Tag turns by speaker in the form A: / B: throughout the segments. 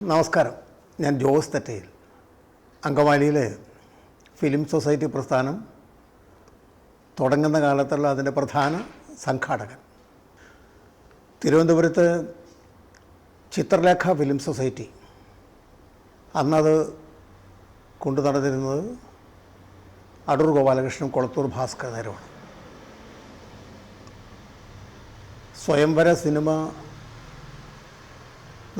A: നമസ്കാരം, ഞാൻ Jose Thettayil. അങ്കമാലിയിലെ film society പ്രസ്ഥാനം തുടങ്ങുന്ന കാലത്തുള്ള അതിൻ്റെ പ്രധാന സംഘാടകൻ. തിരുവനന്തപുരത്ത് ചിത്രലേഖ ഫിലിം സൊസൈറ്റി അന്നത് കൊണ്ടു നടന്നിരുന്നത് അടൂർ ഗോപാലകൃഷ്ണനും കൊളത്തൂർ ഭാസ്കർ നേരുമാണ്. സ്വയംവര സിനിമ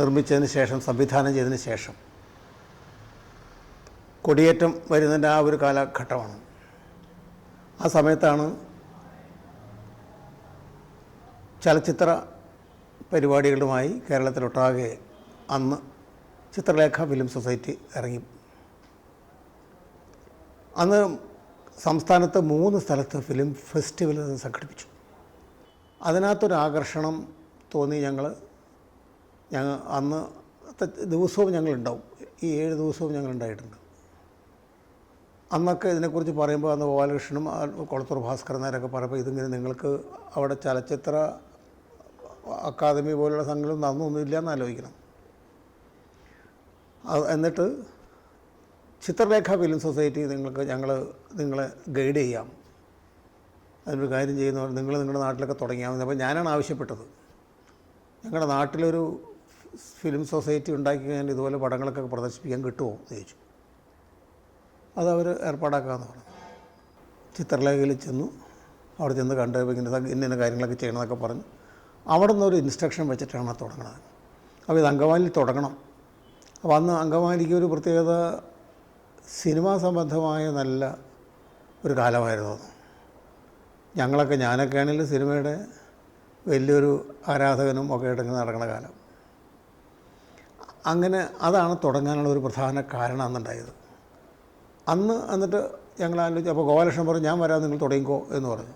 A: നിർമ്മിച്ചതിന് ശേഷം, സംവിധാനം ചെയ്തതിന് ശേഷം കൊടിയേറ്റം വരുന്നതിൻ്റെ ആ ഒരു കാലഘട്ടമാണ്. ആ സമയത്താണ് ചലച്ചിത്ര പരിപാടികളുമായി കേരളത്തിലൊട്ടാകെ അന്ന് ചിത്രലേഖ ഫിലിം സൊസൈറ്റി ഇറങ്ങി. അന്ന് സംസ്ഥാനത്ത് 3 സ്ഥലത്ത് ഫിലിം ഫെസ്റ്റിവൽ സംഘടിപ്പിച്ചു. അതിനകത്തൊരാകർഷണം തോന്നി. ഞങ്ങൾ അന്ന് ദിവസവും ഞങ്ങളുണ്ടാവും. ഈ 7 ദിവസവും ഞങ്ങളുണ്ടായിട്ടുണ്ട്. അന്നൊക്കെ ഇതിനെക്കുറിച്ച് പറയുമ്പോൾ അന്ന് ഗോപാലകൃഷ്ണനും കൊളത്തൂർ ഭാസ്കർ നേരൊക്കെ പറയുമ്പോൾ ഇതിങ്ങനെ നിങ്ങൾക്ക് അവിടെ ചലച്ചിത്ര അക്കാദമി പോലുള്ള സംഘങ്ങളും അന്നൊന്നുമില്ല എന്ന് ആലോചിക്കണം. എന്നിട്ട് ചിത്രലേഖ ഫിലിം സൊസൈറ്റി നിങ്ങളെ ഗൈഡ് ചെയ്യാം, അതിനൊരു കാര്യം ചെയ്യുന്നവർ നിങ്ങളുടെ നാട്ടിലൊക്കെ തുടങ്ങിയാൽ. അപ്പോൾ ഞാനാണ് ആവശ്യപ്പെട്ടത്, ഞങ്ങളുടെ നാട്ടിലൊരു ഫിലിം സൊസൈറ്റി ഉണ്ടാക്കി കഴിഞ്ഞാൽ ഇതുപോലെ പടങ്ങളൊക്കെ പ്രദർശിപ്പിക്കാൻ കിട്ടുമോ എന്ന് ചോദിച്ചു. അതവർ ഏർപ്പാടാക്കാമെന്ന് പറഞ്ഞു. ചിത്രലേഖയിൽ ചെന്നു. അവിടെ ചെന്ന് കണ്ടപ്പോൾ ഇന്ന കാര്യങ്ങളൊക്കെ ചെയ്യണമെന്നൊക്കെ പറഞ്ഞു. അവിടെ നിന്നൊരു ഇൻസ്ട്രക്ഷൻ വെച്ചിട്ടാണ് തുടങ്ങുന്നത്. അപ്പോൾ ഇത് അങ്കമാലിയിൽ തുടങ്ങണം. അപ്പോൾ അന്ന് അങ്കമാലിക്ക് ഒരു പ്രത്യേകത, സിനിമാ സംബന്ധമായ നല്ല ഒരു കാലമായിരുന്നു. ഞാനൊക്കെ ആണെങ്കിൽ സിനിമയുടെ വലിയൊരു ആരാധകനും ഒക്കെ ഇടങ്ങി നടക്കുന്ന കാലം. അങ്ങനെ അതാണ് തുടങ്ങാനുള്ള ഒരു പ്രധാന കാരണം അന്നുണ്ടായത്. എന്നിട്ട് ഞങ്ങൾ ആലോചിച്ചു. അപ്പോൾ ഗോപാലകൃഷ്ണൻ പറഞ്ഞു, ഞാൻ വരാം, നിങ്ങൾ തുടങ്ങിക്കോ എന്ന് പറഞ്ഞു.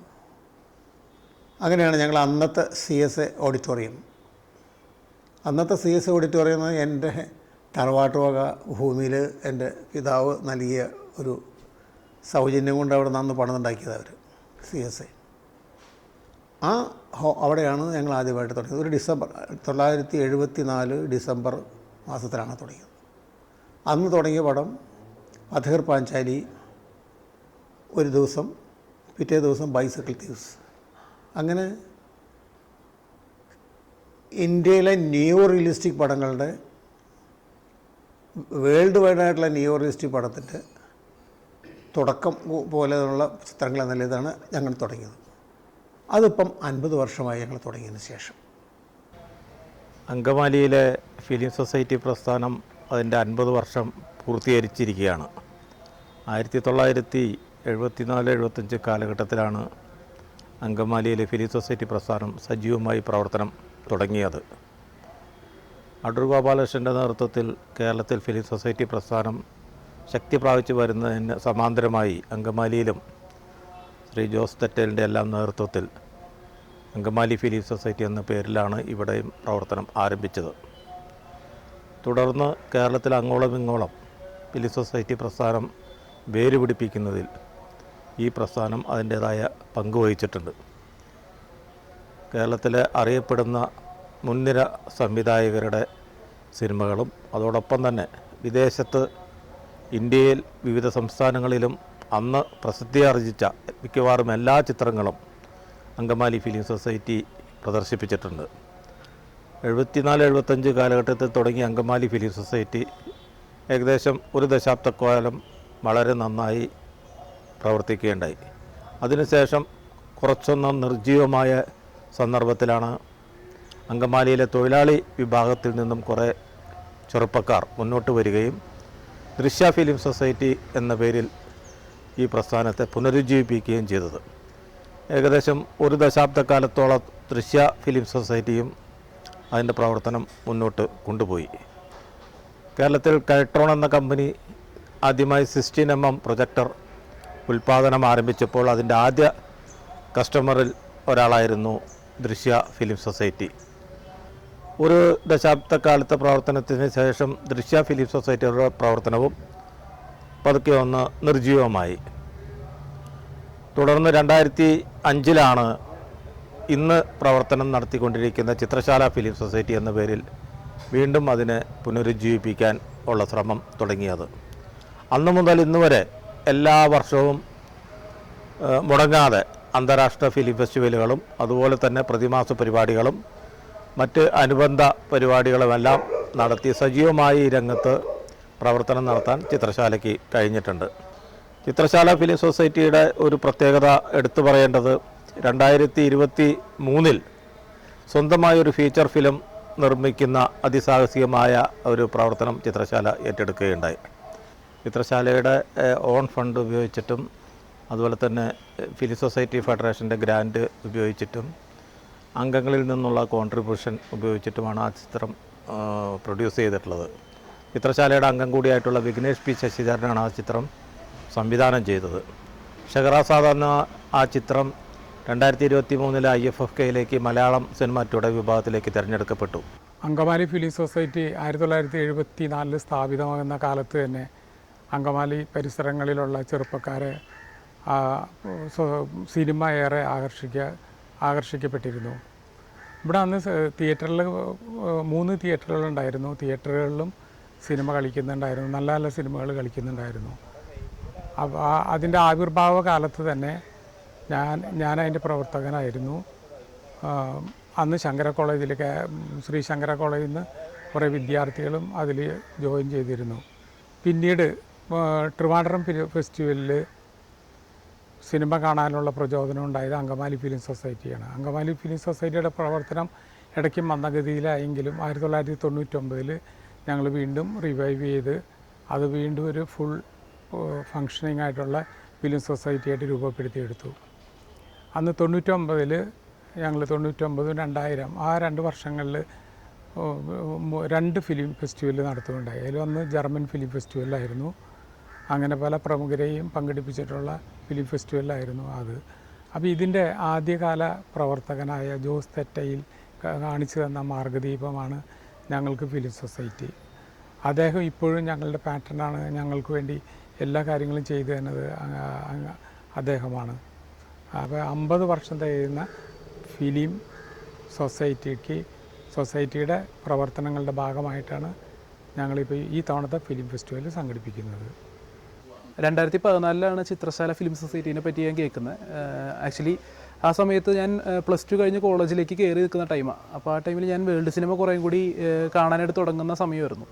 A: അങ്ങനെയാണ് ഞങ്ങൾ അന്നത്തെ CSA ഓഡിറ്റോറിയം. അന്നത്തെ CSA ഓഡിറ്റോറിയം എന്ന് എൻ്റെ തറവാട്ടുവക ഭൂമിയിൽ എൻ്റെ പിതാവ് നൽകിയ ഒരു സൗജന്യം കൊണ്ട് അവിടെ നിന്ന് പണിതുണ്ടാക്കിയത് അവർ CSA. അവിടെയാണ് ഞങ്ങൾ ആദ്യമായിട്ട് തുടങ്ങിയത്. ഒരു 1974 ഡിസംബർ മാസത്തിലാണ് തുടങ്ങിയത്. അന്ന് തുടങ്ങിയ പടം അധീർ പാഞ്ചാലി, ഒരു ദിവസം, പിറ്റേ ദിവസം ബൈസൈക്കിൾ തീവ്സ്. അങ്ങനെ ഇന്ത്യയിലെ ന്യൂ റിയലിസ്റ്റിക് പടങ്ങളുടെ, വേൾഡ് വൈഡായിട്ടുള്ള ന്യൂ റിയലിസ്റ്റിക് പടത്തിൻ്റെ തുടക്കം പോലെയുള്ള ചിത്രങ്ങൾ എന്ന നിലയിലാണ് ഞങ്ങൾ തുടങ്ങിയത്. അതിപ്പം 50 വർഷമായി ഞങ്ങൾ തുടങ്ങിയതിന് ശേഷം.
B: അങ്കമാലിയിലെ ഫിലിം സൊസൈറ്റി പ്രസ്ഥാനം അതിൻ്റെ 50 വർഷം പൂർത്തീകരിച്ചിരിക്കുകയാണ്. 1974-75 കാലഘട്ടത്തിലാണ് അങ്കമാലിയിലെ ഫിലിം സൊസൈറ്റി പ്രസ്ഥാനം സജീവമായി പ്രവർത്തനം തുടങ്ങിയത്. അടൂർ ഗോപാലകൃഷ്ണൻ്റെ നേതൃത്വത്തിൽ കേരളത്തിൽ ഫിലിം സൊസൈറ്റി പ്രസ്ഥാനം ശക്തി പ്രാപിച്ചു വരുന്നതിന് സമാന്തരമായി അങ്കമാലിയിലും ശ്രീ ജോസ് തെറ്റലിൻ്റെ എല്ലാം നേതൃത്വത്തിൽ അങ്കമാലി ഫിലിം സൊസൈറ്റി എന്ന പേരിലാണ് ഇവിടെയും പ്രവർത്തനം ആരംഭിച്ചത്. തുടർന്ന് കേരളത്തിൽ അങ്ങോളം ഇങ്ങോളം ഫിലിം സൊസൈറ്റി പ്രസ്ഥാനം വേരുപിടിപ്പിക്കുന്നതിൽ ഈ പ്രസ്ഥാനം അതിൻ്റേതായ പങ്ക് വഹിച്ചിട്ടുണ്ട്. കേരളത്തിലെ അറിയപ്പെടുന്ന മുൻനിര സംവിധായകരുടെ സിനിമകളും അതോടൊപ്പം തന്നെ വിദേശത്ത് ഇന്ത്യയിൽ വിവിധ സംസ്ഥാനങ്ങളിലും അന്ന് പ്രസിദ്ധിയാർജിച്ച മിക്കവാറും എല്ലാ ചിത്രങ്ങളും അങ്കമാലി ഫിലിം സൊസൈറ്റി പ്രദർശിപ്പിച്ചിട്ടുണ്ട്. 74-75 കാലഘട്ടത്തിൽ തുടങ്ങിയ അങ്കമാലി ഫിലിം സൊസൈറ്റി ഏകദേശം ഒരു ദശാബ്ദക്കാലം വളരെ നന്നായി പ്രവർത്തിക്കുകയുണ്ടായി. അതിനുശേഷം കുറച്ചൊന്ന് നിർജ്ജീവമായ സന്ദർഭത്തിലാണ് അങ്കമാലിയിലെ തൊഴിലാളി വിഭാഗത്തിൽ നിന്നും കുറേ ചെറുപ്പക്കാർ മുന്നോട്ട് വരികയും ദൃശ്യ ഫിലിം സൊസൈറ്റി എന്ന പേരിൽ ഈ പ്രസ്ഥാനത്തെ പുനരുജ്ജീവിപ്പിക്കുകയും ചെയ്തത്. ഏകദേശം ഒരു ദശാബ്ദക്കാലത്തോളം ദൃശ്യ ഫിലിം സൊസൈറ്റിയും അതിൻ്റെ പ്രവർത്തനം മുന്നോട്ട് കൊണ്ടുപോയി. കേരളത്തിൽ കൈട്രോൺ എന്ന കമ്പനി ആദ്യമായി 16mm പ്രൊജക്ടർ ഉൽപ്പാദനം ആരംഭിച്ചപ്പോൾ അതിൻ്റെ ആദ്യ കസ്റ്റമറിൽ ഒരാളായിരുന്നു ദൃശ്യ ഫിലിം സൊസൈറ്റി. ഒരു ദശാബ്ദക്കാലത്തെ പ്രവർത്തനത്തിന് ശേഷം ദൃശ്യ ഫിലിം സൊസൈറ്റിയുടെ പ്രവർത്തനവും പതുക്കെ ഒന്ന് നിർജ്ജീവമായി. തുടർന്ന് 2005 ഇന്ന് പ്രവർത്തനം നടത്തിക്കൊണ്ടിരിക്കുന്ന ചിത്രശാല ഫിലിം സൊസൈറ്റി എന്ന പേരിൽ വീണ്ടും അതിനെ പുനരുജ്ജീവിപ്പിക്കാൻ ഉള്ള ശ്രമം തുടങ്ങിയത്. അന്നു മുതൽ ഇന്ന് വരെ എല്ലാ വർഷവും മുടങ്ങാതെ അന്താരാഷ്ട്ര ഫിലിം ഫെസ്റ്റിവലുകളും അതുപോലെ തന്നെ പ്രതിമാസ പരിപാടികളും മറ്റ് അനുബന്ധ പരിപാടികളുമെല്ലാം നടത്തി സജീവമായി ഈ രംഗത്ത് പ്രവർത്തനം നടത്താൻ ചിത്രശാലയ്ക്ക് കഴിഞ്ഞിട്ടുണ്ട്. ചിത്രശാല ഫിലിം സൊസൈറ്റിയുടെ ഒരു പ്രത്യേകത എടുത്തു പറയേണ്ടത് 2023 സ്വന്തമായൊരു ഫീച്ചർ ഫിലിം നിർമ്മിക്കുന്ന അതിസാഹസികമായ ഒരു പ്രവർത്തനം ചിത്രശാല ഏറ്റെടുക്കുകയുണ്ടായി. ചിത്രശാലയുടെ ഓൺ ഫണ്ട് ഉപയോഗിച്ചിട്ടും അതുപോലെ തന്നെ ഫിലിം സൊസൈറ്റി ഫെഡറേഷൻ്റെ ഗ്രാൻഡ് ഉപയോഗിച്ചിട്ടും അംഗങ്ങളിൽ നിന്നുള്ള കോൺട്രിബ്യൂഷൻ ഉപയോഗിച്ചിട്ടുമാണ് ആ ചിത്രം പ്രൊഡ്യൂസ് ചെയ്തിട്ടുള്ളത്. ചിത്രശാലയുടെ അംഗം കൂടിയായിട്ടുള്ള വിഘ്നേഷ് പി ശശിധരനാണ് ആ ചിത്രം സംവിധാനം ചെയ്തത്. ഷഹറാസാദ് എന്ന ആ ചിത്രം 2023 IFFKയിലേക്ക് മലയാളം സിനിമാറ്റയുടെ വിഭാഗത്തിലേക്ക് തിരഞ്ഞെടുക്കപ്പെട്ടു.
C: അങ്കമാലി ഫിലിം സൊസൈറ്റി 1974 സ്ഥാപിതമാകുന്ന കാലത്ത് തന്നെ അങ്കമാലി പരിസരങ്ങളിലുള്ള ചെറുപ്പക്കാരെ സിനിമ ഏറെ ആകർഷിക്കപ്പെട്ടിരുന്നു. ഇവിടെ അന്ന് തിയേറ്ററിൽ 3 തിയേറ്ററുകളുണ്ടായിരുന്നു. തിയേറ്ററുകളിലും സിനിമ കളിക്കുന്നുണ്ടായിരുന്നു, നല്ല നല്ല സിനിമകൾ കളിക്കുന്നുണ്ടായിരുന്നു. അപ്പോൾ അതിൻ്റെ ആവിർഭാവ കാലത്ത് തന്നെ ഞാൻ അതിൻ്റെ പ്രവർത്തകനായിരുന്നു. അന്ന് ശങ്കര കോളേജിലേക്ക് ശ്രീ ശങ്കര കോളേജിൽ നിന്ന് കുറേ വിദ്യാർത്ഥികളും അതിൽ ജോയിൻ ചെയ്തിരുന്നു. പിന്നീട് ട്രിവാൻഡ്രം ഫെസ്റ്റിവലിൽ സിനിമ കാണാനുള്ള പ്രചോദനം ഉണ്ടായത് അങ്കമാലി ഫിലിം സൊസൈറ്റിയാണ്. അങ്കമാലി ഫിലിം സൊസൈറ്റിയുടെ പ്രവർത്തനം ഇടയ്ക്ക് മന്ദഗതിയിലായെങ്കിലും 1999 ഞങ്ങൾ വീണ്ടും റിവൈവ് ചെയ്ത് അത് വീണ്ടും ഒരു ഫുൾ ഫങ്ഷനിങ് ആയിട്ടുള്ള ഫിലിം സൊസൈറ്റിയായിട്ട് രൂപപ്പെടുത്തിയെടുത്തു. അന്ന് 99 ഞങ്ങൾ 99, 2000 ആ 2 വർഷങ്ങളിൽ 2 ഫിലിം ഫെസ്റ്റിവൽ നടത്തുകയുണ്ടായി. അതിലൊന്ന് ജർമ്മൻ ഫിലിം ഫെസ്റ്റിവലായിരുന്നു. അങ്ങനെ പല പ്രമുഖരെയും പങ്കെടുപ്പിച്ചിട്ടുള്ള ഫിലിം ഫെസ്റ്റിവലായിരുന്നു അത്. അപ്പോൾ ഇതിൻ്റെ ആദ്യകാല പ്രവർത്തകനായ ജോസ് തെറ്റയിൽ കാണിച്ചു തന്ന മാർഗദീപമാണ് ഞങ്ങൾക്ക് ഫിലിം സൊസൈറ്റി. അദ്ദേഹം ഇപ്പോഴും ഞങ്ങളുടെ പാറ്റേണാണ്. ഞങ്ങൾക്ക് വേണ്ടി എല്ലാ കാര്യങ്ങളും ചെയ്തു തന്നത് അദ്ദേഹമാണ്. അപ്പോൾ 50 വർഷം തികയുന്ന ഫിലിം സൊസൈറ്റിയുടെ പ്രവർത്തനങ്ങളുടെ ഭാഗമായിട്ടാണ് ഞങ്ങളിപ്പോൾ ഈ തവണത്തെ ഫിലിം ഫെസ്റ്റിവൽ സംഘടിപ്പിക്കുന്നത്.
D: 2014 ചിത്രശാല ഫിലിം സൊസൈറ്റീനെ പറ്റി ഞാൻ കേൾക്കുന്നത്. ആക്ച്വലി ആ സമയത്ത് ഞാൻ +2 കഴിഞ്ഞ് കോളേജിലേക്ക് കയറി നിൽക്കുന്ന ടൈമാണ്. അപ്പോൾ ആ ടൈമിൽ ഞാൻ വേൾഡ് സിനിമ കുറേ കൂടി കാണാനായിട്ട് തുടങ്ങുന്ന സമയമായിരുന്നു.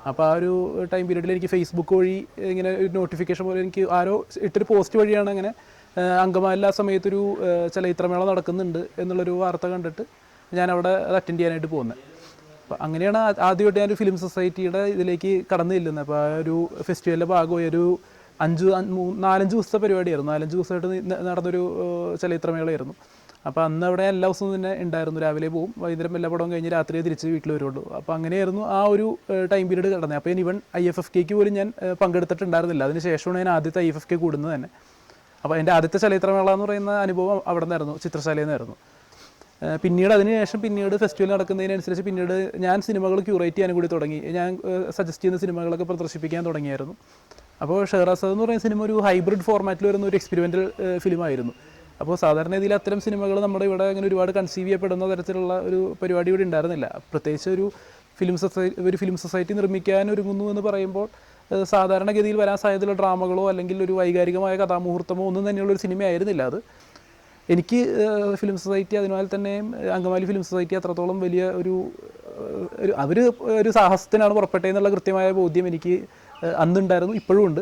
D: അപ്പോൾ ആ ഒരു ടൈം പീരീഡിൽ എനിക്ക് ഫേസ്ബുക്ക് വഴി ഇങ്ങനെ ഒരു നോട്ടിഫിക്കേഷൻ പോലെ എനിക്ക് ആരോ ഇട്ടൊരു പോസ്റ്റ് വഴിയാണ് അങ്ങനെ അങ്കമാലിൽ ആ സമയത്തൊരു ചലച്ചിത്രമേള നടക്കുന്നുണ്ട് എന്നുള്ളൊരു വാർത്ത കണ്ടിട്ട് ഞാൻ അവിടെ അത് അറ്റൻഡ് ചെയ്യാനായിട്ട് പോകുന്നത്. അപ്പോൾ അങ്ങനെയാണ് ആദ്യമായിട്ട് ഞാനൊരു ഫിലിം സൊസൈറ്റിയുടെ ഇതിലേക്ക് കടന്നു ചെല്ലുന്നത്. അപ്പോൾ ആ ഒരു ഫെസ്റ്റിവലിൻ്റെ ഭാഗമായി ഒരു 4-5 ദിവസത്തെ പരിപാടിയായിരുന്നു. 4-5 ദിവസമായിട്ട് നടന്നൊരു ചലച്ചിത്രമേളയായിരുന്നു. അപ്പോൾ അന്ന് അവിടെ എല്ലാ ദിവസവും തന്നെ ഉണ്ടായിരുന്നു. രാവിലെ പോവും, വൈകുന്നേരം എല്ലാ പടവും കഴിഞ്ഞ് രാത്രിയെ തിരിച്ച് വീട്ടിൽ വരുള്ളൂ. അപ്പോൾ അങ്ങനെയായിരുന്നു ആ ഒരു ടൈം പീരീഡ് കിടന്നത്. അപ്പോൾ ഈവൻ IFFKക്ക് പോലും ഞാൻ പങ്കെടുത്തിട്ടുണ്ടായിരുന്നില്ല. അതിന് ശേഷമാണ് ഞാൻ ആദ്യത്തെ IFFK കൂടുന്നത് തന്നെ. അപ്പോൾ എൻ്റെ ആദ്യത്തെ ചലച്ചിത്രമേള എന്ന് പറയുന്ന അനുഭവം അവിടെ നിന്നായിരുന്നു, ചിത്രശാലയിൽ നിന്നായിരുന്നു. പിന്നീട് അതിനുശേഷം ഫെസ്റ്റിവൽ നടക്കുന്നതിനനുസരിച്ച് പിന്നീട് ഞാൻ സിനിമകൾ ക്യൂറേറ്റ് ചെയ്യാനും കൂടി തുടങ്ങി. ഞാൻ സജസ്റ്റ് ചെയ്യുന്ന സിനിമകളൊക്കെ പ്രദർശിപ്പിക്കാൻ തുടങ്ങിയായിരുന്നു. അപ്പോൾ ഷഹറാസാദ് എന്ന് പറയുന്ന സിനിമ ഒരു ഹൈബ്രിഡ് ഫോർമാറ്റിൽ വരുന്ന ഒരു എക്സ്പെരിമെൻ്റൽ ഫിലിമായിരുന്നു. അപ്പോൾ സാധാരണ രീതിയിൽ അത്തരം സിനിമകൾ നമ്മുടെ ഇവിടെ അങ്ങനെ ഒരുപാട് കൺസീവ് ചെയ്യപ്പെടുന്ന തരത്തിലുള്ള ഒരു പരിപാടി ഇവിടെ ഉണ്ടായിരുന്നില്ല. പ്രത്യേകിച്ച് ഒരു ഫിലിം സൊസൈറ്റി നിർമ്മിക്കാൻ ഒരുങ്ങുന്നു എന്ന് പറയുമ്പോൾ സാധാരണഗതിയിൽ വരാൻ സാധ്യതയുള്ള ഡ്രാമകളോ അല്ലെങ്കിൽ ഒരു വൈകാരികമായ കഥാമുഹൂർത്തമോ ഒന്നും തന്നെയുള്ളൊരു സിനിമയായിരുന്നില്ല അത്. എനിക്ക് ഫിലിം സൊസൈറ്റി, അതിനാൽ തന്നെ അങ്കമാലി ഫിലിം സൊസൈറ്റി അത്രത്തോളം വലിയ ഒരു സാഹസത്തിനാണ് പുറപ്പെട്ടതെന്നുള്ള കൃത്യമായ ബോധ്യം എനിക്ക് അന്നുണ്ടായിരുന്നു, ഇപ്പോഴും ഉണ്ട്.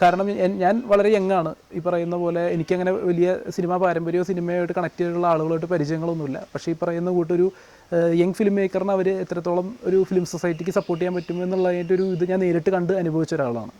D: കാരണം ഞാൻ വളരെ യങ്ങാണ്. ഈ പറയുന്ന പോലെ എനിക്കങ്ങനെ വലിയ സിനിമാ പാരമ്പര്യമോ സിനിമയായിട്ട് കണക്ട് ചെയ്തിട്ടുള്ള ആളുകളായിട്ട് പരിചയങ്ങളൊന്നുമില്ല. പക്ഷേ ഈ പറയുന്ന കൂട്ടൊരു യങ് ഫിലിം മേക്കറിന് അവർ എത്രത്തോളം ഒരു ഫിലിം സൊസൈറ്റിക്ക് സപ്പോർട്ട് ചെയ്യാൻ പറ്റും എന്നുള്ളതിൻ്റെ ഒരു ഇത് ഞാൻ നേരിട്ട് കണ്ട് അനുഭവിച്ച ഒരാളാണ്.